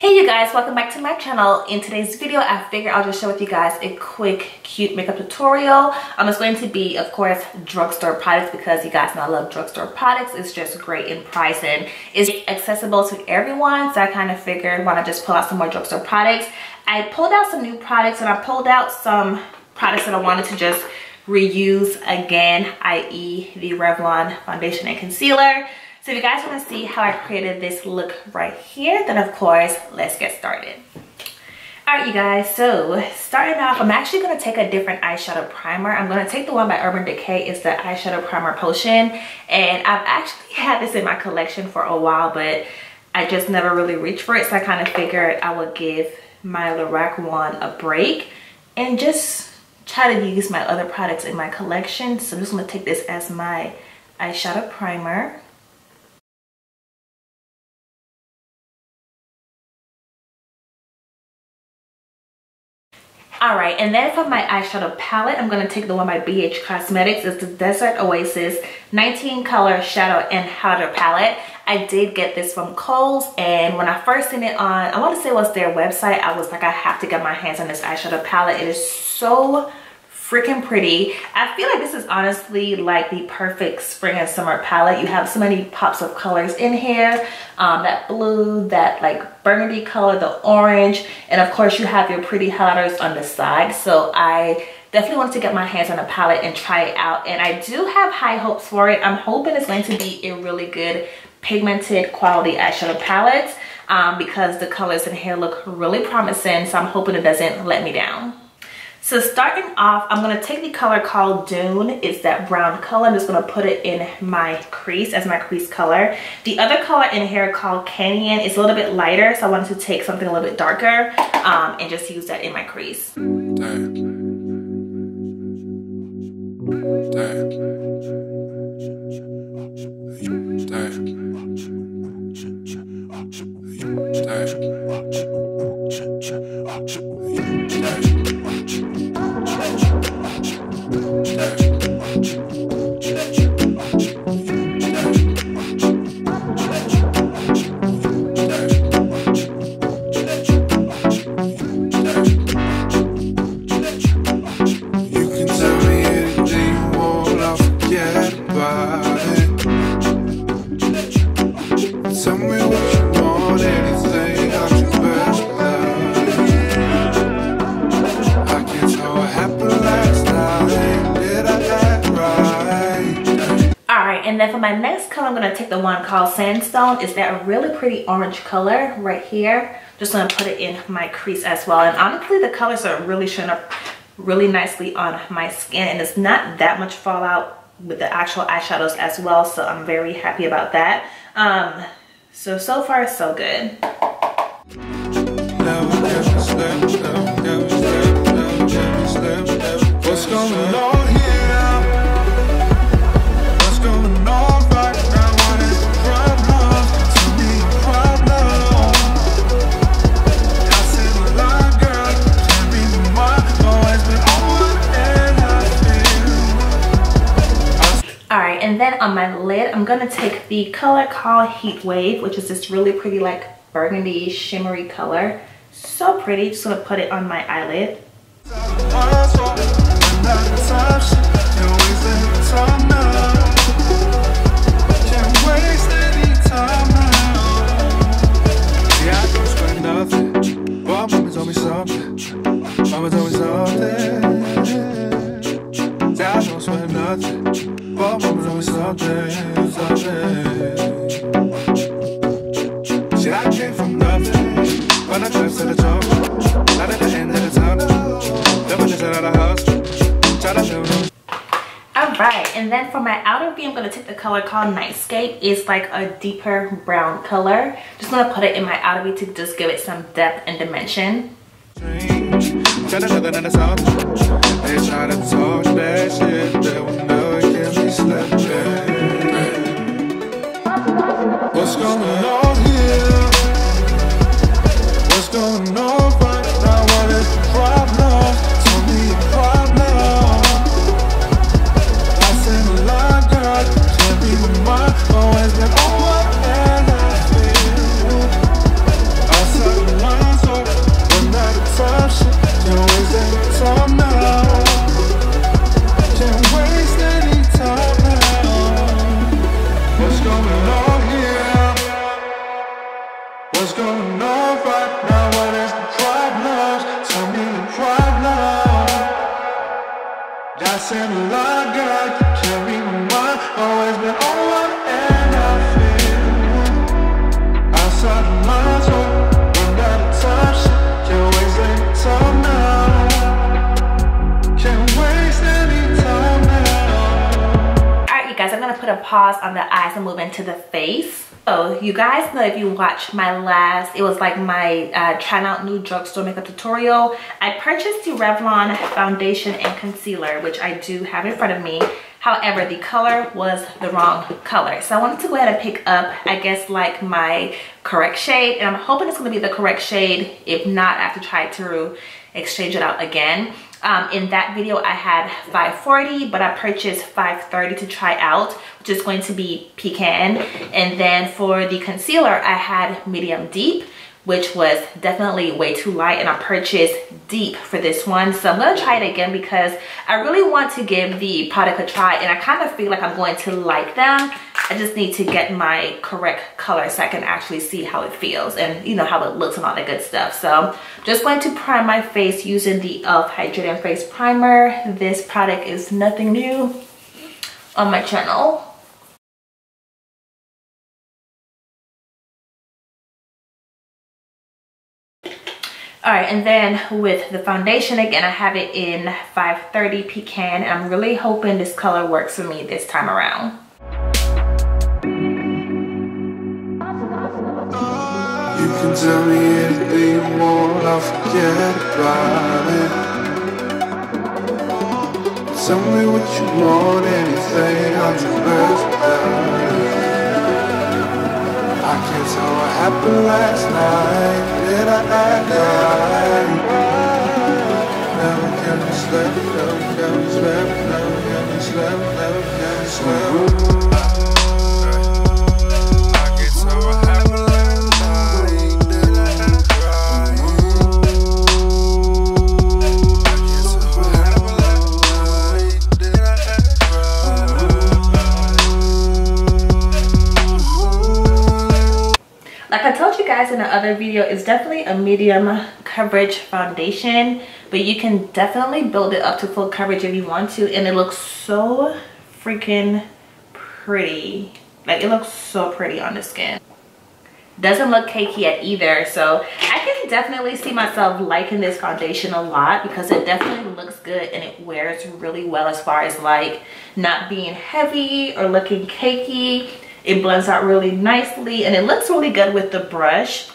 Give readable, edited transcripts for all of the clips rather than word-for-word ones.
Hey you guys, welcome back to my channel. In today's video, I figured I'll just share with you guys a quick, cute makeup tutorial. It's going to be, of course, drugstore products because you guys know I love drugstore products. It's just great in price and it's accessible to everyone. So I kind of figured why not just pull out some more drugstore products. I pulled out some new products and I pulled out some products that I wanted to just reuse again, i.e. the Revlon Foundation and Concealer. So if you guys want to see how I created this look right here, then of course, let's get started. Alright you guys, so starting off, I'm actually going to take a different eyeshadow primer. I'm going to take the one by Urban Decay. It's the eyeshadow primer potion. And I've actually had this in my collection for a while, but I just never really reached for it. So I kind of figured I would give my Lorac one a break and just try to use my other products in my collection. So I'm just going to take this as my eyeshadow primer. Alright, and then for my eyeshadow palette, I'm going to take the one by BH Cosmetics. It's the Desert Oasis 19 color shadow and powder palette. I did get this from Kohl's, and when I first seen it on, I want to say it was their website, I was like, I have to get my hands on this eyeshadow palette. It is so freaking pretty. I feel like this is honestly like the perfect spring and summer palette. You have so many pops of colors in here. That blue, that like burgundy color, the orange, and of course you have your pretty highlighters on the side. So I definitely wanted to get my hands on a palette and try it out, and I do have high hopes for it. I'm hoping it's going to be a really good pigmented quality eyeshadow palette because the colors in here look really promising, so I'm hoping it doesn't let me down. So starting off, I'm going to take the color called Dune. It's that brown color. I'm just going to put it in my crease as my crease color. The other color in here called Canyon is a little bit lighter, so I wanted to take something a little bit darker and just use that in my crease. And then for my next color, I'm going to take the one called Sandstone. It's that really pretty orange color right here. Just going to put it in my crease as well. And honestly, the colors are really showing up really nicely on my skin. And it's not that much fallout with the actual eyeshadows as well. So I'm very happy about that. So far, so good. What's going on here? And then on my lid, I'm gonna take the color called Heat Wave, which is this really pretty like burgundy shimmery color. So pretty. Just gonna put it on my eyelid. Alright, and then for my outer V, I'm going to take the color called Nightscape. It's like a deeper brown color. Just going to put it in my outer V to just give it some depth and dimension. What's going on here? What's going on right now? What is the problem? Tell me your problem. I said a lot, girl. Can't be with my always been on what and I feel. I said said a lot, girl, you can't read my mind. Always been on one end, I feel outside of my zone. Run out of time, shit, can't waste any time now. Can't waste any time now. Alright, you guys, I'm gonna put a pause on the eyes and move into the face. So you guys know, if you watched my last, it was like my trying out new drugstore makeup tutorial, I purchased the Revlon Foundation and Concealer, which I do have in front of me. However, the color was the wrong color. So I wanted to go ahead and pick up, I guess, like my correct shade. And I'm hoping it's gonna be the correct shade. If not, I have to try to exchange it out again. In that video, I had 540, but I purchased 530 to try out, which is going to be Pecan. And then for the concealer, I had medium deep, which was definitely way too light, and I purchased deep for this one. So I'm gonna try it again because I really want to give the product a try, and I kind of feel like I'm going to like them. I just need to get my correct color so I can actually see how it feels and, you know, how it looks and all that good stuff. So I'm just going to prime my face using the e.l.f. Hydrating Face Primer. This product is nothing new on my channel. All right, and then with the foundation, again, I have it in 530 Pecan. I'm really hoping this color works for me this time around. You can tell me anything you want, I'll forget about it. Tell me what you want, anything, I'll do less without it. I can't tell what happened last night. Did I act right? Never can we sleep, never can we sleep, never can we sleep, never can we sleep. I can't tell what happened last night. Did I act right? I can't tell what happened last night. Did I act right? Like I told you guys in the other video, it's definitely a medium coverage foundation, but you can definitely build it up to full coverage if you want to, and it looks so freaking pretty. Like, it looks so pretty on the skin. Doesn't look cakey yet either, so I can definitely see myself liking this foundation a lot because it definitely looks good and it wears really well as far as like not being heavy or looking cakey. It blends out really nicely and it looks really good with the brush.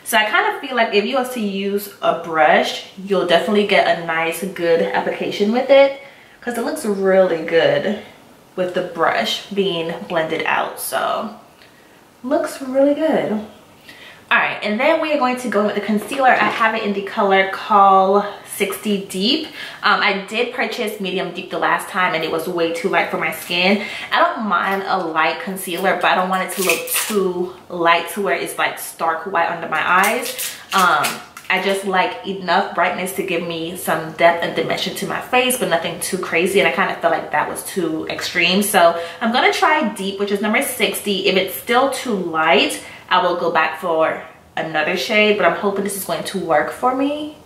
So I kind of feel like if you was to use a brush, you'll definitely get a nice, good application with it because it looks really good with the brush being blended out. So looks really good. All right, and then we are going to go with the concealer. I have it in the color called 60 Deep. I did purchase medium deep the last time and it was way too light for my skin. I don't mind a light concealer, but I don't want it to look too light to where it's like stark white under my eyes. I just like enough brightness to give me some depth and dimension to my face, but nothing too crazy, and I kind of felt like that was too extreme. So I'm gonna try deep, which is number 60. If it's still too light, I will go back for another shade, but I'm hoping this is going to work for me.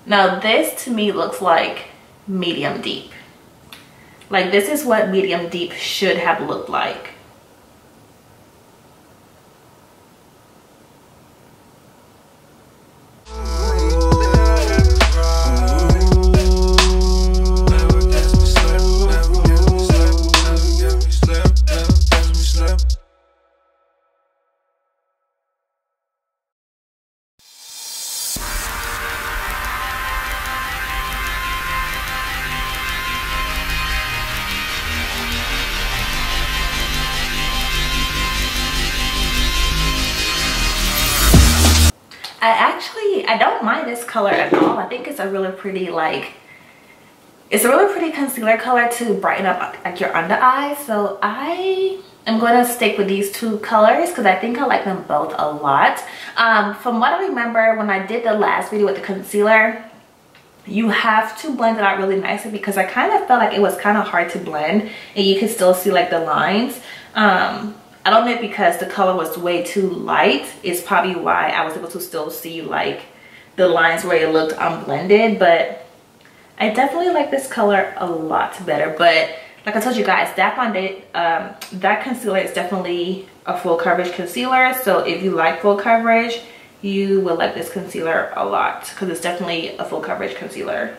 Now this to me looks like medium deep. Like, this is what medium deep should have looked like. I don't mind this color at all. I think it's a really pretty, like, it's a really pretty concealer color to brighten up like your under eyes. So I am going to stick with these two colors because I think I like them both a lot. From what I remember when I did the last video with the concealer, you have to blend it out really nicely because I kind of felt like it was kind of hard to blend and you can still see like the lines. I don't know if because the color was way too light, it's probably why I was able to still see like the lines where it looked unblended, but I definitely like this color a lot better. But like I told you guys, that concealer is definitely a full coverage concealer. So if you like full coverage, you will like this concealer a lot because it's definitely a full coverage concealer.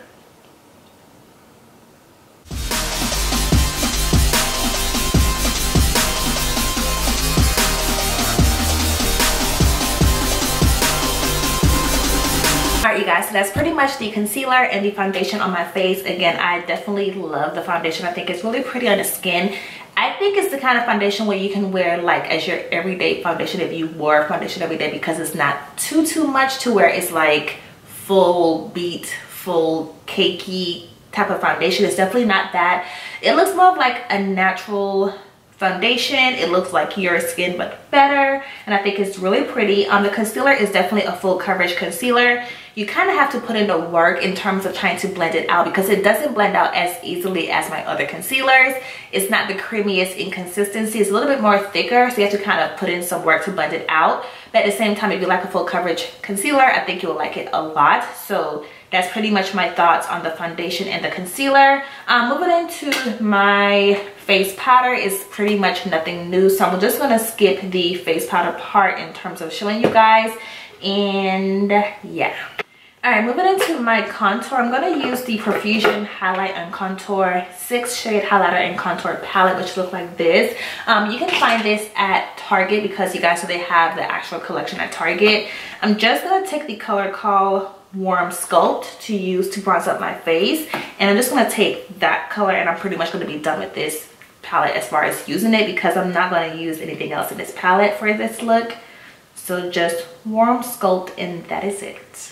Alright you guys, so that's pretty much the concealer and the foundation on my face. Again, I definitely love the foundation. I think it's really pretty on the skin. I think it's the kind of foundation where you can wear like as your everyday foundation if you wore foundation every day, because it's not too much to where it's like full beat, full cakey type of foundation. It's definitely not that. It looks more of like a natural foundation. It looks like your skin but better, and I think it's really pretty. The concealer is definitely a full coverage concealer. You kind of have to put in the work in terms of trying to blend it out because it doesn't blend out as easily as my other concealers. It's not the creamiest in consistency. It's a little bit more thicker, so you have to kind of put in some work to blend it out. But at the same time, if you like a full coverage concealer, I think you'll like it a lot. So that's pretty much my thoughts on the foundation and the concealer. Moving into my face powder is pretty much nothing new, so I'm just gonna skip the face powder part in terms of showing you guys. And yeah. Alright, moving into my contour, I'm going to use the Profusion Highlight and Contour 6 Shade Highlighter and Contour Palette, which look like this. You can find this at Target because you guys know they have the actual collection at Target. I'm just going to take the color called Warm Sculpt to use to bronze up my face. And I'm just going to take that color and I'm pretty much going to be done with this palette as far as using it, because I'm not going to use anything else in this palette for this look. So just Warm Sculpt and that is it.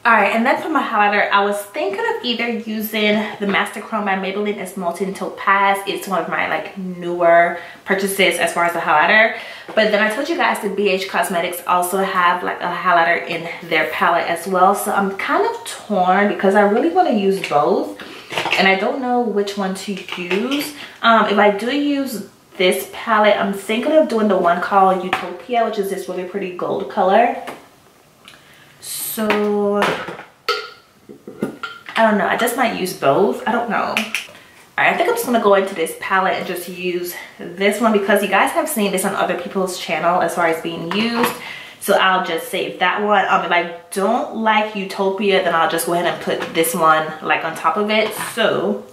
Alright, and then for my highlighter, I was thinking of either using the Master Chrome by Maybelline as Molten Topaz. It's one of my like newer purchases as far as the highlighter. But then I told you guys that BH Cosmetics also have like a highlighter in their palette as well. So I'm kind of torn because I really want to use both. And I don't know which one to use. If I do use this palette, I'm thinking of doing the one called Utopia, which is this really pretty gold color. So I don't know, I just might use both. I don't know. All right, I think I'm just gonna go into this palette and just use this one because you guys have seen this on other people's channel as far as being used. So I'll just save that one. If I don't like Utopia, then I'll just go ahead and put this one like on top of it. So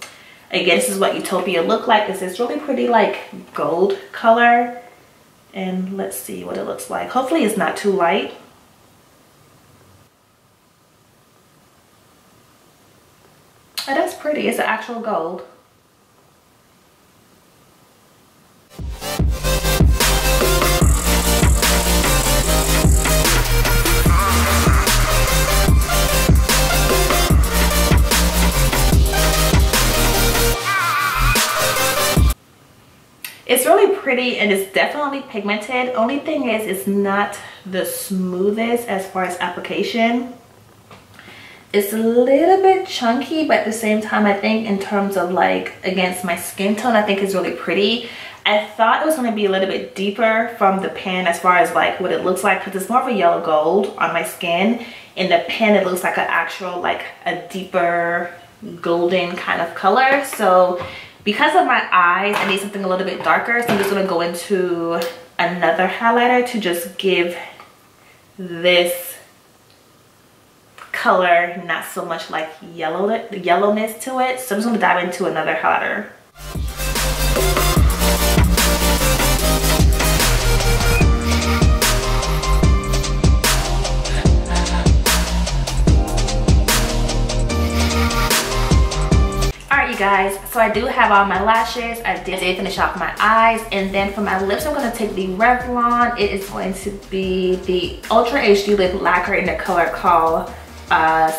again, this is what Utopia look like. It's this really pretty like gold color. And let's see what it looks like. Hopefully it's not too light. Oh, that's pretty. It's an actual gold. It's really pretty and it's definitely pigmented. Only thing is it's not the smoothest as far as application. It's a little bit chunky, but at the same time, I think in terms of like against my skin tone, I think it's really pretty. I thought it was going to be a little bit deeper from the pan as far as like what it looks like, because it's more of a yellow gold on my skin. In the pan, it looks like an actual like a deeper golden kind of color. So because of my eyes, I need something a little bit darker. So I'm just going to go into another highlighter to just give this color not so much like yellowness to it. So I'm just going to dive into another highlighter. you guys, so I do have all my lashes. I did finish off my eyes, and then for my lips I'm going to take the Revlon. It is going to be the Ultra HD Lip Lacquer in the color called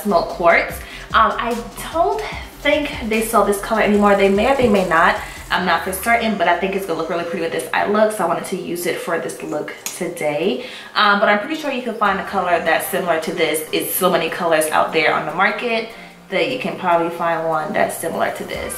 Smoke Quartz. I don't think they sell this color anymore. They may or they may not. I'm not for certain, but I think it's gonna look really pretty with this eye look, so I wanted to use it for this look today. But I'm pretty sure you can find a color that's similar to this. It's so many colors out there on the market that you can probably find one that's similar to this.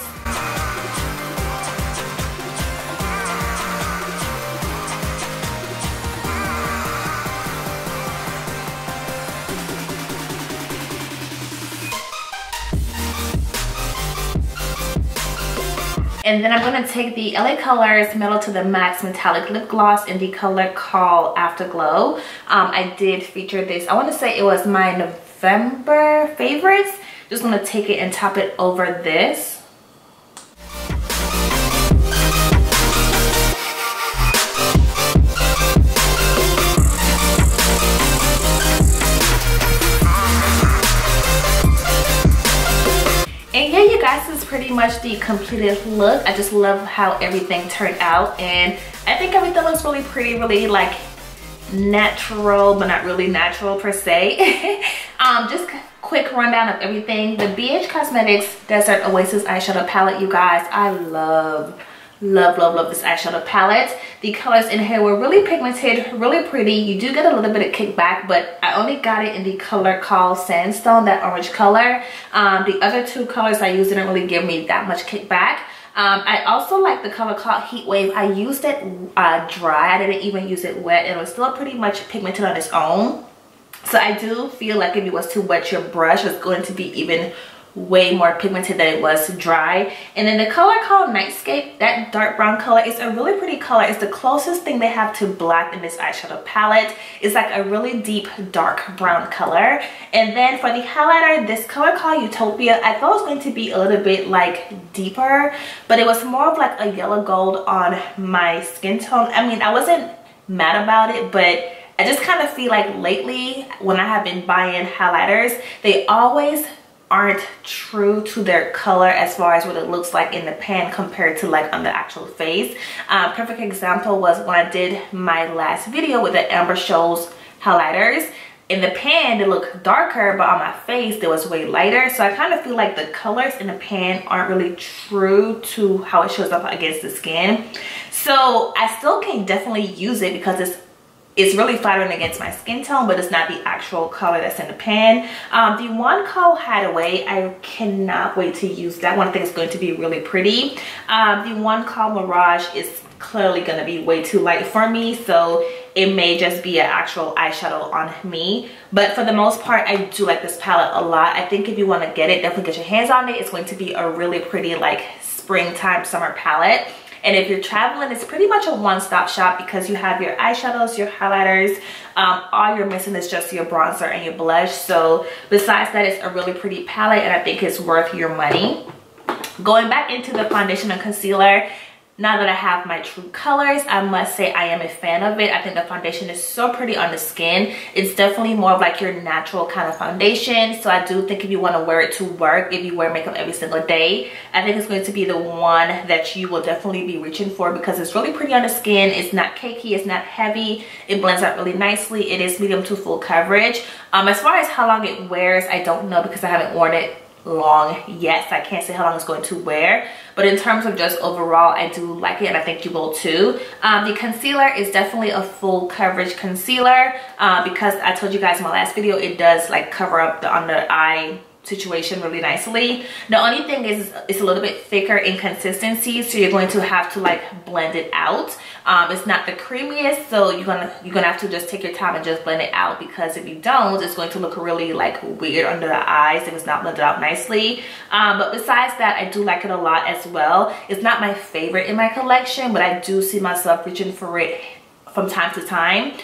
And then I'm going to take the LA Colors Metal to the Max Metallic Lip Gloss in the color called Afterglow. I did feature this. I want to say it was my November favorites. Just going to take it and top it over this. And yeah, you guys, this is pretty much the completed look. I just love how everything turned out, and I think everything looks really pretty, really like natural, but not really natural per se. Just quick rundown of everything. The BH Cosmetics Desert Oasis eyeshadow palette, you guys, I love this eyeshadow palette. The colors in here were really pigmented, really pretty. You do get a little bit of kickback, but I only got it in the color called Sandstone, that orange color. The other two colors I used didn't really give me that much kickback. I also like the color called Heat Wave. I used it dry. I didn't even use it wet, and it was still pretty much pigmented on its own. So I do feel like if it was to wet your brush, it's going to be even way more pigmented than it was dry. And then the color called Nightscape, that dark brown color, is a really pretty color. It's the closest thing they have to black in this eyeshadow palette. It's like a really deep dark brown color. And then for the highlighter, this color called Utopia, I thought it was going to be a little bit like deeper, but it was more of like a yellow gold on my skin tone. I mean, I wasn't mad about it, but I just kind of feel like lately when I have been buying highlighters, they always aren't true to their color as far as what it looks like in the pan compared to like on the actual face. Perfect example was when I did my last video with the Amber Shows highlighters. In the pan they look darker, but on my face they was way lighter. So I kind of feel like the colors in the pan aren't really true to how it shows up against the skin. So I still can definitely use it because it's really flattering against my skin tone, but it's not the actual color that's in the pan. The one called Hideaway, I cannot wait to use that one. I think it's going to be really pretty. The one called Mirage is clearly going to be way too light for me, so it may just be an actual eyeshadow on me. But for the most part, I do like this palette a lot. I think if you want to get it, definitely get your hands on it. It's going to be a really pretty like springtime summer palette. And if you're traveling, it's pretty much a one-stop shop because you have your eyeshadows, your highlighters. All you're missing is just your bronzer and your blush. So besides that, it's a really pretty palette, and I think it's worth your money. Going back into the foundation and concealer, now that I have my true colors, I must say I am a fan of it. I think the foundation is so pretty on the skin. It's definitely more of like your natural kind of foundation. So I do think if you want to wear it to work, if you wear makeup every single day, I think it's going to be the one that you will definitely be reaching for because it's really pretty on the skin. It's not cakey, it's not heavy. It blends out really nicely. It is medium to full coverage. As far as how long it wears, I don't know because I haven't worn it long yet, so I can't say how long it's going to wear, but in terms of just overall, I do like it, and I think you will too. The concealer is definitely a full coverage concealer because I told you guys in my last video it does like cover up the under eye situation really nicely. The only thing is it's a little bit thicker in consistency, so you're going to have to like blend it out. It's not the creamiest, so you're gonna have to just take your time and just blend it out, because if you don't, it's going to look really like weird under the eyes if it's not blended out nicely. But besides that, I do like it a lot as well. It's not my favorite in my collection, but I do see myself reaching for it from time to time.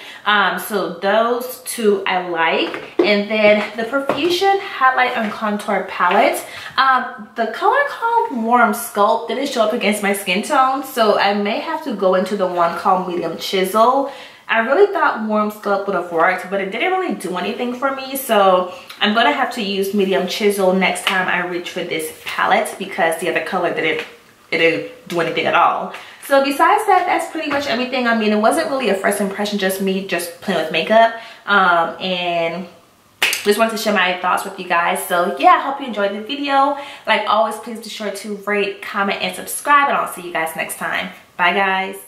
So those two I like. And then the Profusion Highlight and Contour Palette, the color called Warm Sculpt didn't show up against my skin tone, so I may have to go into the one called Medium Chisel. I really thought warm sculpt would have worked, but it didn't really do anything for me. So I'm gonna have to use medium chisel next time I reach for this palette, because the other color it didn't do anything at all. So besides that, that's pretty much everything. I mean, it wasn't really a first impression, just me just playing with makeup. And just wanted to share my thoughts with you guys. So yeah, I hope you enjoyed the video. Like always, please be sure to rate, comment, and subscribe, and I'll see you guys next time. Bye guys.